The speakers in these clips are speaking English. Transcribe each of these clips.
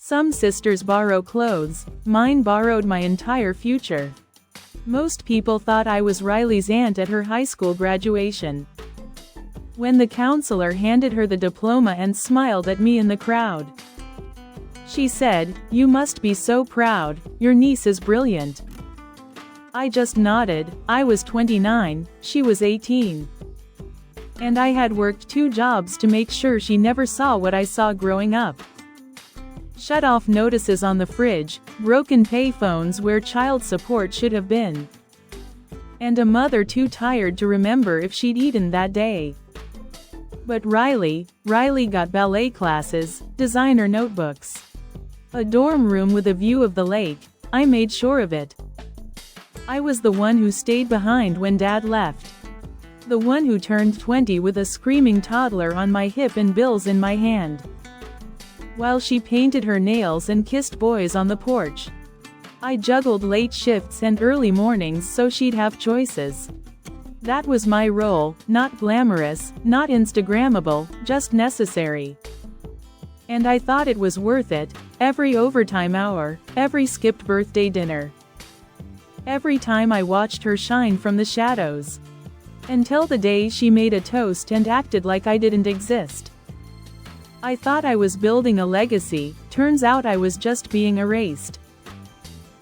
Some sisters borrow clothes, mine borrowed my entire future. Most people thought I was Riley's aunt at her high school graduation. When the counselor handed her the diploma and smiled at me in the crowd. She said, "You must be so proud, your niece is brilliant." I just nodded. I was 29, she was 18. And I had worked 2 jobs to make sure she never saw what I saw growing up. Shut-off notices on the fridge, broken payphones where child support should have been. And a mother too tired to remember if she'd eaten that day. But Riley got ballet classes, designer notebooks. A dorm room with a view of the lake, I made sure of it. I was the one who stayed behind when Dad left. The one who turned 20 with a screaming toddler on my hip and bills in my hand. While she painted her nails and kissed boys on the porch. I juggled late shifts and early mornings so she'd have choices. That was my role, not glamorous, not Instagrammable, just necessary. And I thought it was worth it, every overtime hour, every skipped birthday dinner. Every time I watched her shine from the shadows. Until the day she made a toast and acted like I didn't exist. I thought I was building a legacy, turns out I was just being erased.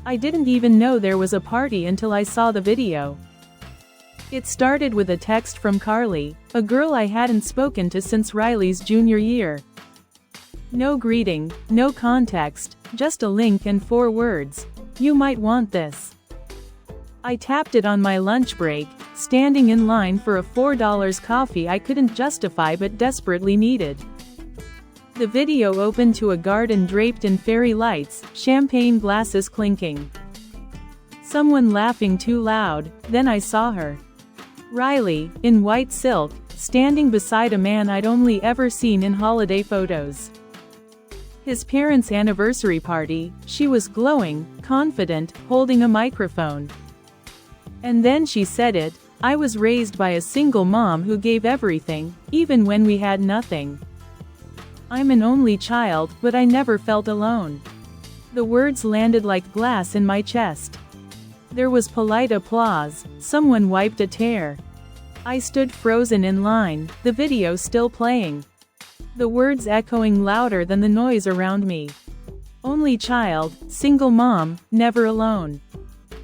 I didn't even know there was a party until I saw the video. It started with a text from Carly, a girl I hadn't spoken to since Riley's junior year. No greeting, no context, just a link and 4 words. "You might want this." I tapped it on my lunch break, standing in line for a $4 coffee I couldn't justify but desperately needed. The video opened to a garden draped in fairy lights, champagne glasses clinking. Someone laughing too loud, then I saw her. Riley, in white silk, standing beside a man I'd only ever seen in holiday photos. His parents' anniversary party, she was glowing, confident, holding a microphone. And then she said it, "I was raised by a single mom who gave everything, even when we had nothing. I'm an only child, but I never felt alone." The words landed like glass in my chest. There was polite applause, someone wiped a tear. I stood frozen in line, the video still playing. The words echoing louder than the noise around me. Only child, single mom, never alone.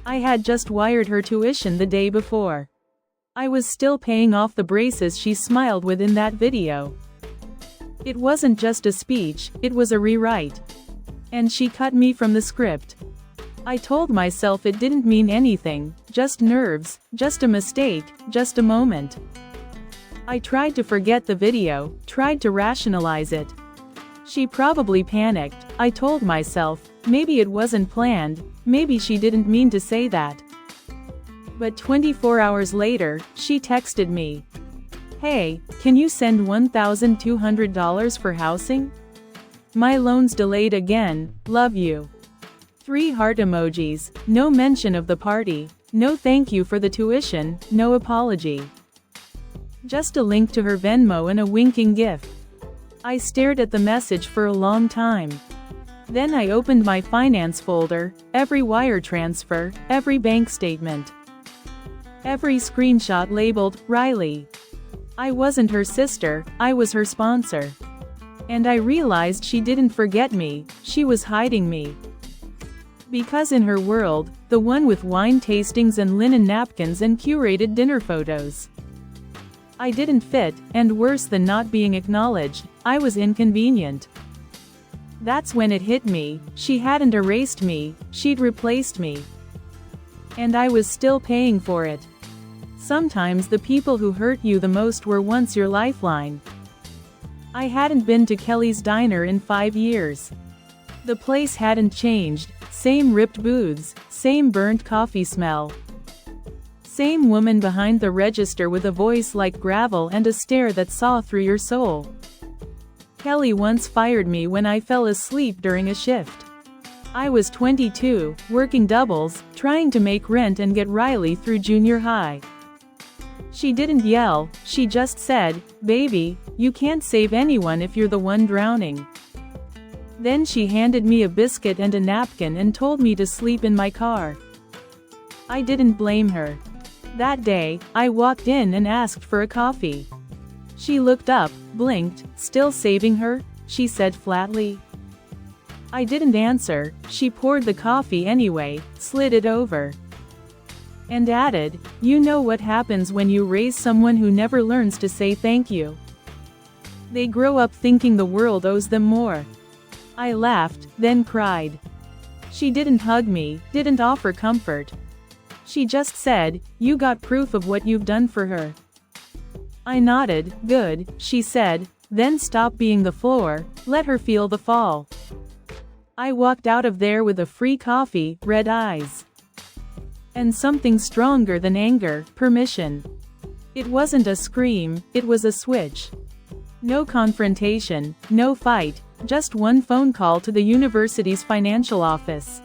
I had just wired her tuition the day before. I was still paying off the braces she smiled with in that video. It wasn't just a speech, it was a rewrite. And she cut me from the script. I told myself it didn't mean anything, just nerves, just a mistake, just a moment. I tried to forget the video, tried to rationalize it. She probably panicked, I told myself, maybe it wasn't planned, maybe she didn't mean to say that. But 24 hours later, she texted me. "Hey, can you send $1,200 for housing? My loan's delayed again, love you." 3 heart emojis, no mention of the party, no thank you for the tuition, no apology. Just a link to her Venmo and a winking gif. I stared at the message for a long time. Then I opened my finance folder, every wire transfer, every bank statement. Every screenshot labeled, Riley. I wasn't her sister, I was her sponsor. And I realized she didn't forget me, she was hiding me. Because in her world, the one with wine tastings and linen napkins and curated dinner photos. I didn't fit, and worse than not being acknowledged, I was inconvenient. That's when it hit me, she hadn't erased me, she'd replaced me. And I was still paying for it. Sometimes the people who hurt you the most were once your lifeline. I hadn't been to Kelly's Diner in 5 years. The place hadn't changed, same ripped booths, same burnt coffee smell. Same woman behind the register with a voice like gravel and a stare that saw through your soul. Kelly once fired me when I fell asleep during a shift. I was 22, working doubles, trying to make rent and get Riley through junior high. She didn't yell, she just said, "Baby, you can't save anyone if you're the one drowning." Then she handed me a biscuit and a napkin and told me to sleep in my car. I didn't blame her. That day, I walked in and asked for a coffee. She looked up, blinked. "Still saving her?" she said flatly. I didn't answer. She poured the coffee anyway, slid it over, and added, "You know what happens when you raise someone who never learns to say thank you? They grow up thinking the world owes them more." I laughed, then cried. She didn't hug me, didn't offer comfort. She just said, "You got proof of what you've done for her." I nodded. "Good," she said, "then stop being the floor, let her feel the fall." I walked out of there with a free coffee, red eyes, and something stronger than anger, permission. It wasn't a scream, it was a switch. No confrontation, no fight, just one phone call to the university's financial office.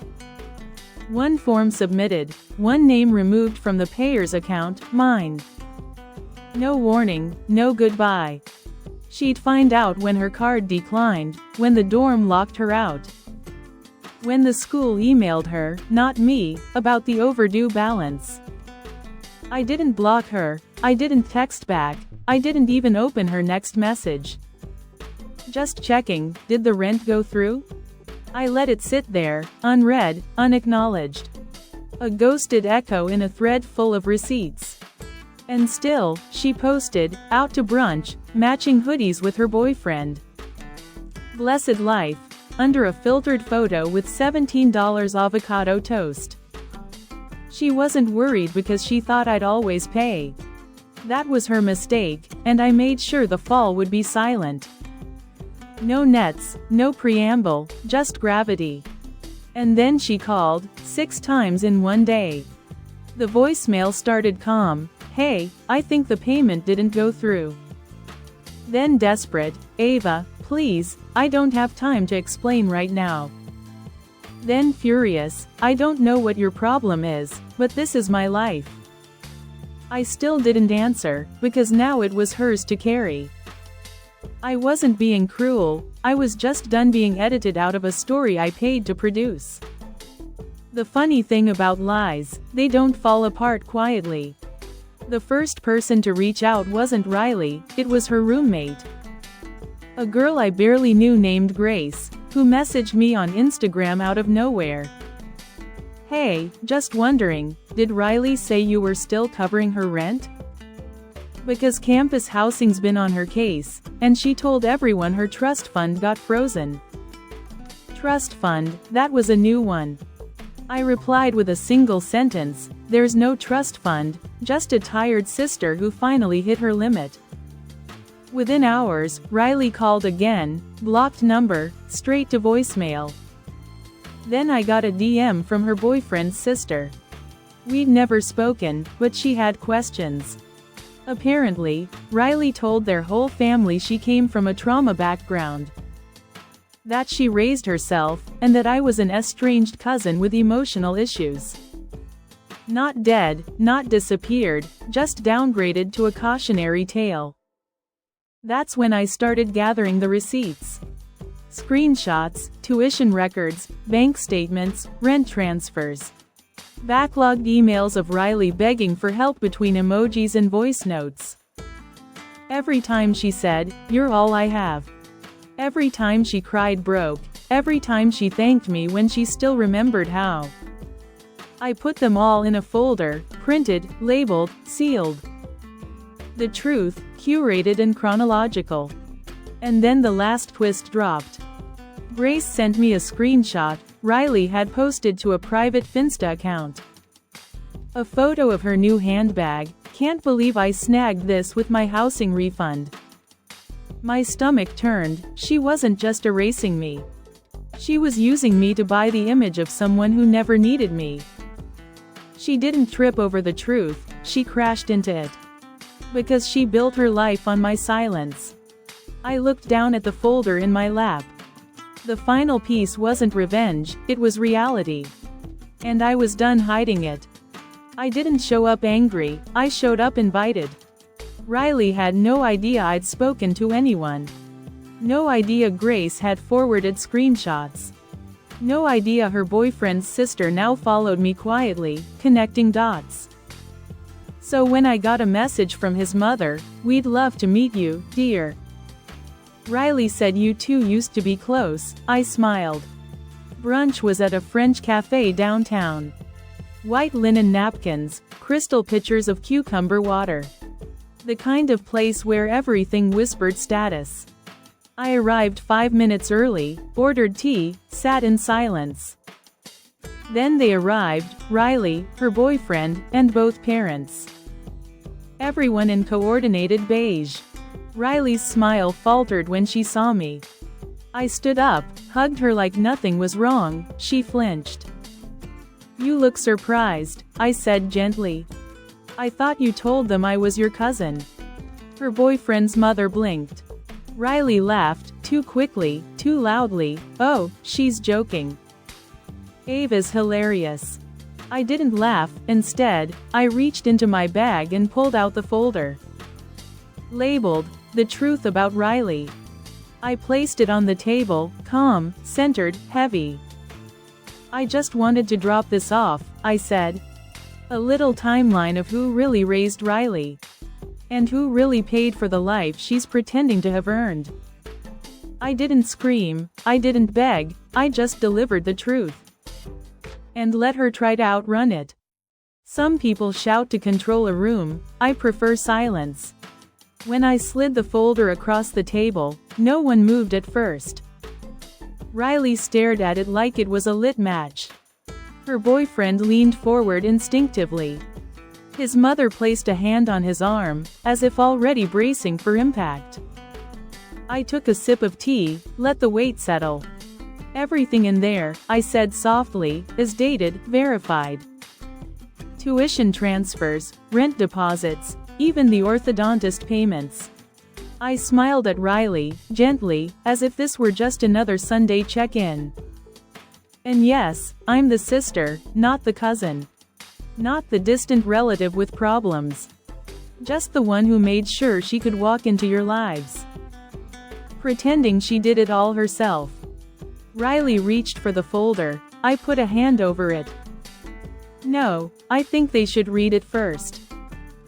One form submitted, one name removed from the payer's account, mine. No warning, no goodbye. She'd find out when her card declined, when the dorm locked her out, when the school emailed her, not me, about the overdue balance. I didn't block her, I didn't text back, I didn't even open her next message. Just checking, did the rent go through? I let it sit there, unread, unacknowledged. A ghosted echo in a thread full of receipts. And still, she posted, out to brunch, matching hoodies with her boyfriend. Blessed life, under a filtered photo with $17 avocado toast. She wasn't worried because she thought I'd always pay. That was her mistake, and I made sure the fall would be silent. No nets, no preamble, just gravity. And then she called, 6 times in one day. The voicemail started calm, "Hey, I think the payment didn't go through." Then desperate, "Ava, please, I don't have time to explain right now." Then furious, "I don't know what your problem is, but this is my life." I still didn't answer, because now it was hers to carry. I wasn't being cruel, I was just done being edited out of a story I paid to produce. The funny thing about lies, they don't fall apart quietly. The first person to reach out wasn't Riley, it was her roommate. A girl I barely knew named Grace, who messaged me on Instagram out of nowhere. "Hey, just wondering, did Riley say you were still covering her rent? Because campus housing's been on her case, and she told everyone her trust fund got frozen." Trust fund, that was a new one. I replied with a single sentence, "There's no trust fund, just a tired sister who finally hit her limit." Within hours, Riley called again, blocked number, straight to voicemail. Then I got a DM from her boyfriend's sister. We'd never spoken, but she had questions. Apparently, Riley told their whole family she came from a trauma background, that she raised herself, and that I was an estranged cousin with emotional issues. Not dead, not disappeared, just downgraded to a cautionary tale. That's when I started gathering the receipts. Screenshots, tuition records, bank statements, rent transfers. Backlogged emails of Riley begging for help between emojis and voice notes. Every time she said, "You're all I have." Every time she cried broke. Every time she thanked me when she still remembered how. I put them all in a folder, printed, labeled, sealed. The truth, curated and chronological. And then the last twist dropped. Grace sent me a screenshot Riley had posted to a private Finsta account. A photo of her new handbag. "Can't believe I snagged this with my housing refund." My stomach turned. She wasn't just erasing me. She was using me to buy the image of someone who never needed me. She didn't trip over the truth, she crashed into it. Because she built her life on my silence. I looked down at the folder in my lap. The final piece wasn't revenge, it was reality. And I was done hiding it. I didn't show up angry, I showed up invited. Riley had no idea I'd spoken to anyone. No idea Grace had forwarded screenshots. No idea her boyfriend's sister now followed me quietly, connecting dots. So when I got a message from his mother, "We'd love to meet you, dear. Riley said you two used to be close," I smiled. Brunch was at a French cafe downtown. White linen napkins, crystal pitchers of cucumber water. The kind of place where everything whispered status. I arrived 5 minutes early, ordered tea, sat in silence. Then they arrived, Riley, her boyfriend, and both parents. Everyone in coordinated beige. Riley's smile faltered when she saw me. I stood up, hugged her like nothing was wrong. She flinched. "You look surprised," I said gently. "I thought you told them I was your cousin." Her boyfriend's mother blinked. Riley laughed, too quickly, too loudly. "Oh, she's joking. Ava's hilarious." I didn't laugh. Instead, I reached into my bag and pulled out the folder. Labeled, "The Truth About Riley." I placed it on the table, calm, centered, heavy. "I just wanted to drop this off," I said. "A little timeline of who really raised Riley. And who really paid for the life she's pretending to have earned." I didn't scream, I didn't beg, I just delivered the truth. And let her try to outrun it. Some people shout to control a room, I prefer silence. When I slid the folder across the table, no one moved at first. Riley stared at it like it was a lit match. Her boyfriend leaned forward instinctively. His mother placed a hand on his arm, as if already bracing for impact. I took a sip of tea, let the weight settle. "Everything in there," I said softly, "is dated, verified. Tuition transfers, rent deposits, even the orthodontist payments." I smiled at Riley, gently, as if this were just another Sunday check-in. "And yes, I'm the sister, not the cousin. Not the distant relative with problems. Just the one who made sure she could walk into your lives. Pretending she did it all herself." Riley reached for the folder. I put a hand over it. "No, I think they should read it first."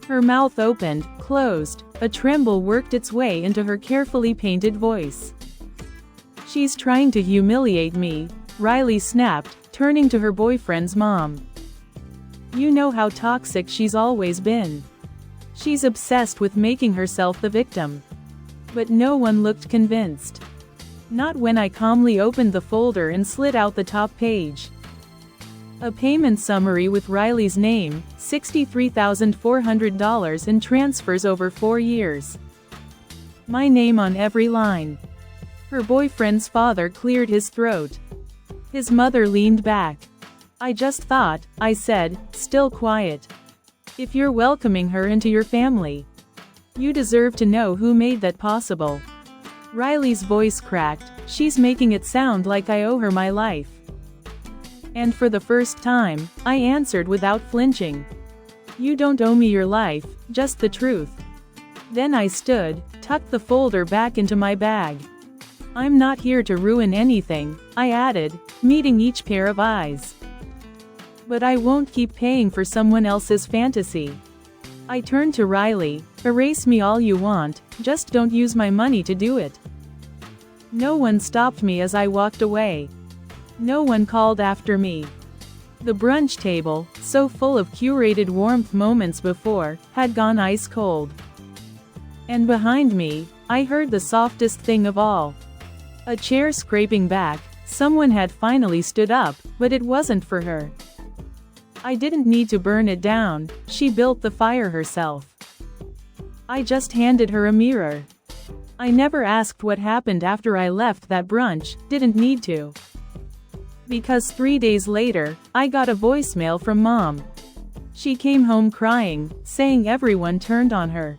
Her mouth opened, closed. A tremble worked its way into her carefully painted voice. "She's trying to humiliate me," Riley snapped, turning to her boyfriend's mom. "You know how toxic she's always been. She's obsessed with making herself the victim." But no one looked convinced. Not when I calmly opened the folder and slid out the top page. A payment summary with Riley's name, $63,400 in transfers over 4 years. My name on every line. Her boyfriend's father cleared his throat. His mother leaned back. "I just thought," I said, still quiet. "If you're welcoming her into your family, you deserve to know who made that possible." Riley's voice cracked. "She's making it sound like I owe her my life." And for the first time, I answered without flinching. "You don't owe me your life, just the truth." Then I stood, tucked the folder back into my bag. "I'm not here to ruin anything," I added, meeting each pair of eyes. "But I won't keep paying for someone else's fantasy." I turned to Riley. "Erase me all you want, just don't use my money to do it." No one stopped me as I walked away. No one called after me. The brunch table, so full of curated warmth moments before, had gone ice cold. And behind me, I heard the softest thing of all. A chair scraping back. Someone had finally stood up, but it wasn't for her. I didn't need to burn it down, she built the fire herself. I just handed her a mirror. I never asked what happened after I left that brunch, didn't need to. Because 3 days later, I got a voicemail from Mom. She came home crying, saying everyone turned on her.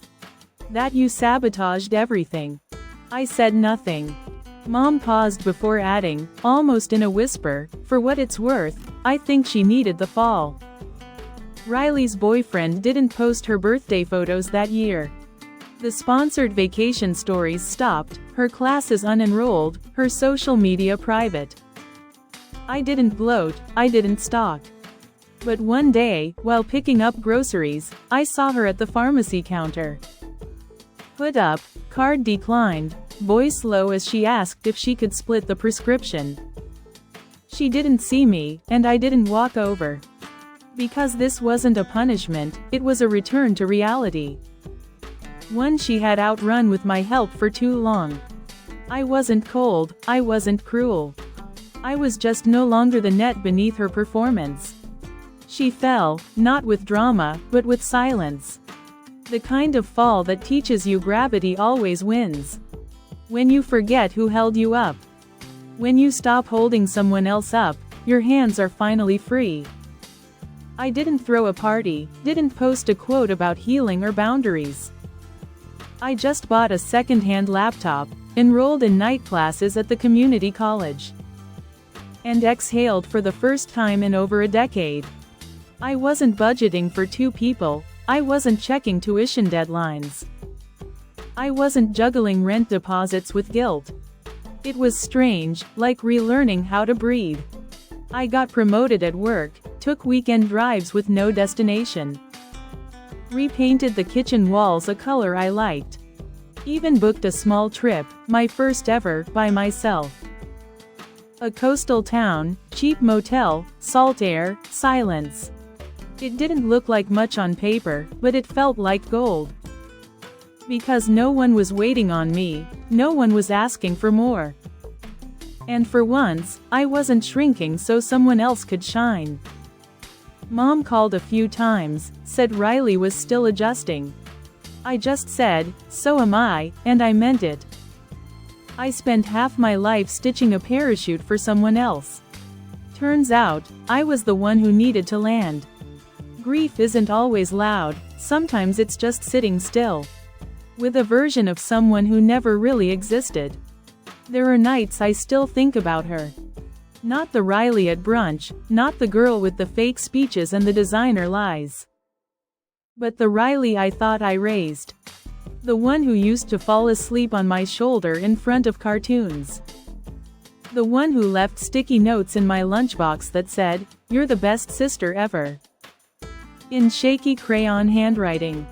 That you sabotaged everything. I said nothing. Mom paused before adding, almost in a whisper, "For what it's worth, I think she needed the fall." Riley's boyfriend didn't post her birthday photos that year. The sponsored vacation stories stopped, her classes unenrolled, her social media private. I didn't bloat, I didn't stalk. But one day, while picking up groceries, I saw her at the pharmacy counter. Hood up, card declined, voice low as she asked if she could split the prescription. She didn't see me, and I didn't walk over. Because this wasn't a punishment, it was a return to reality. One she had outrun with my help for too long. I wasn't cold, I wasn't cruel. I was just no longer the net beneath her performance. She fell, not with drama, but with silence. The kind of fall that teaches you gravity always wins. When you forget who held you up. When you stop holding someone else up, your hands are finally free. I didn't throw a party, didn't post a quote about healing or boundaries. I just bought a second-hand laptop, enrolled in night classes at the community college, and exhaled for the first time in over a decade. I wasn't budgeting for 2 people, I wasn't checking tuition deadlines. I wasn't juggling rent deposits with guilt. It was strange, like relearning how to breathe. I got promoted at work, took weekend drives with no destination. Repainted the kitchen walls a color I liked. Even booked a small trip, my first ever, by myself. A coastal town, cheap motel, salt air, silence. It didn't look like much on paper, but it felt like gold. Because no one was waiting on me, no one was asking for more. And for once, I wasn't shrinking so someone else could shine. Mom called a few times, said Riley was still adjusting. I just said, so am I, and I meant it. I spent half my life stitching a parachute for someone else. Turns out, I was the one who needed to land. Grief isn't always loud, sometimes it's just sitting still. With a version of someone who never really existed. There are nights I still think about her. Not the Riley at brunch, not the girl with the fake speeches and the designer lies. But the Riley I thought I raised. The one who used to fall asleep on my shoulder in front of cartoons. The one who left sticky notes in my lunchbox that said, "You're the best sister ever," in shaky crayon handwriting.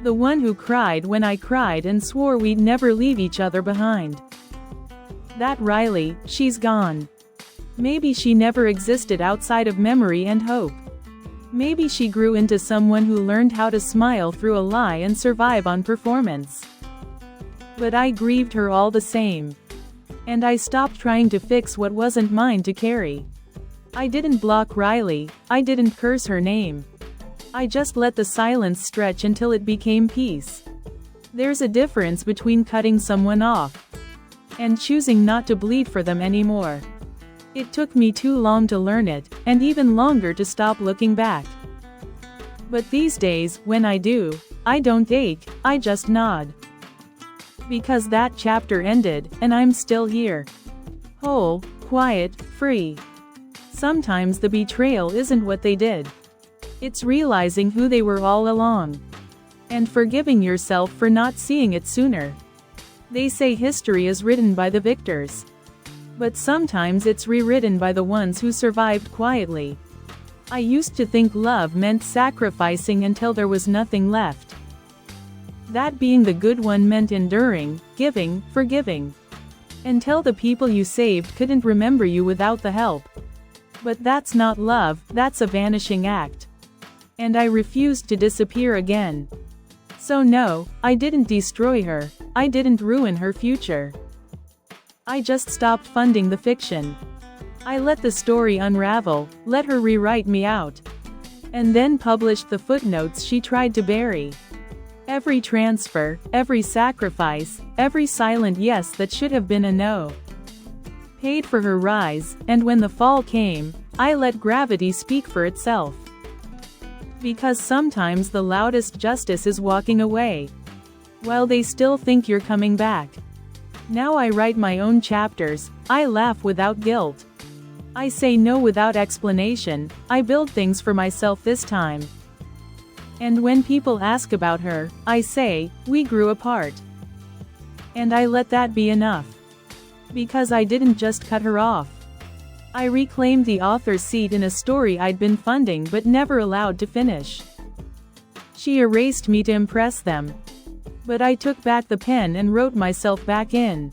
The one who cried when I cried and swore we'd never leave each other behind. That Riley, she's gone. Maybe she never existed outside of memory and hope. Maybe she grew into someone who learned how to smile through a lie and survive on performance. But I grieved her all the same. And I stopped trying to fix what wasn't mine to carry. I didn't block Riley, I didn't curse her name. I just let the silence stretch until it became peace. There's a difference between cutting someone off and choosing not to bleed for them anymore. It took me too long to learn it, and even longer to stop looking back. But these days, when I do, I don't ache, I just nod. Because that chapter ended, and I'm still here. Whole, quiet, free. Sometimes the betrayal isn't what they did. It's realizing who they were all along. And forgiving yourself for not seeing it sooner. They say history is written by the victors. But sometimes it's rewritten by the ones who survived quietly. I used to think love meant sacrificing until there was nothing left. That being the good one meant enduring, giving, forgiving. Until the people you saved couldn't remember you without the help. But that's not love, that's a vanishing act. And I refused to disappear again. So no, I didn't destroy her, I didn't ruin her future. I just stopped funding the fiction. I let the story unravel, let her rewrite me out. And then published the footnotes she tried to bury. Every transfer, every sacrifice, every silent yes that should have been a no. Paid for her rise, and when the fall came, I let gravity speak for itself. Because sometimes the loudest justice is walking away, while they still think you're coming back. Now I write my own chapters, I laugh without guilt. I say no without explanation, I build things for myself this time. And when people ask about her, I say, we grew apart. And I let that be enough. Because I didn't just cut her off. I reclaimed the author's seat in a story I'd been funding but never allowed to finish. She erased me to impress them. But I took back the pen and wrote myself back in.